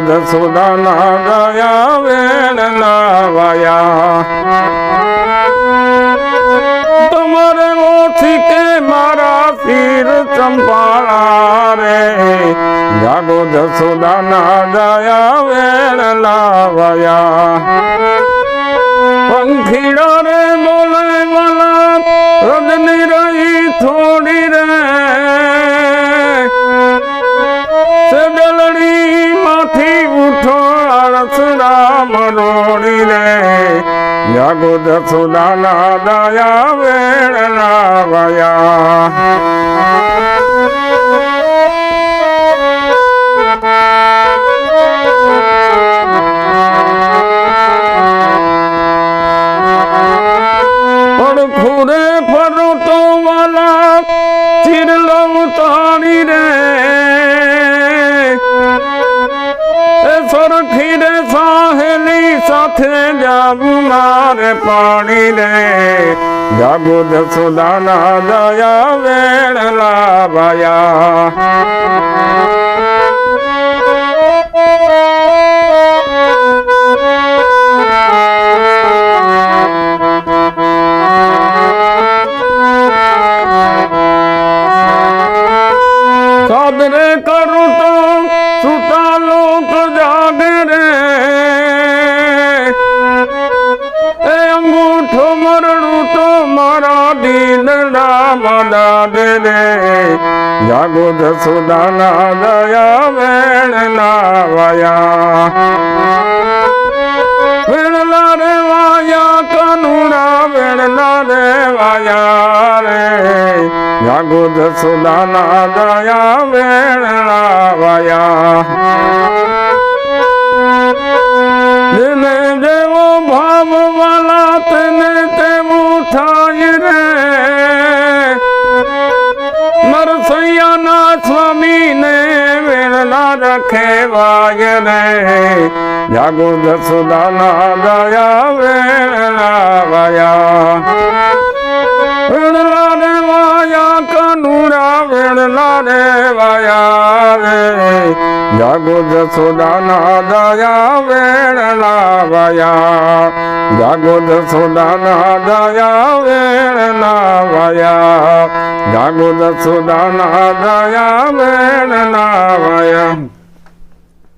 જસોદાના દયા વેણના વાયા તમારે ઓછી કે મારા શિર ચંપાળા રે જાગો જસોદાના દયા વેણના વાયા પંખીડા રે બોલે વાલા રજની રહી થોડી રે સદલડી માંથી ઉઠો આળસરા મરોડી રે જાગો જસોદાના દયા વેણના વાયા ખુરે ફરો તો વાલા ચીરલો તારી રે સરખી રે સાહેલી સાથે જાવું મારે પાણી રે જાગો જસોદાના દયા વેણલા વાયા સાદરે કરું તો સુતા લોક જાગે રે એ અંગૂઠો મરડું તો મારા દિલડા મદાદે રે જાગો જસોદાના દયા વેણના વાયા વેણલા રે વાયા કનુડા વેણલા રે વાયા રે જાગો જસોદાના દયા વેણના વાયા જેને જેવો ભાવ વાલા તેને તેવું થાય રે નરસૈયાના સ્વામીને વેણના રખે વાય રે જાગો જસોદાના દયા વેણના વાયા વેણલા રે વાયા કનુડા વેણલા રે વાયા રે જાગો જસોદાના દયા વેણલા વાયા જાગો જસોદાના દયા વેણના વાયા જાગો જસોદાના દયા વેણના વાયા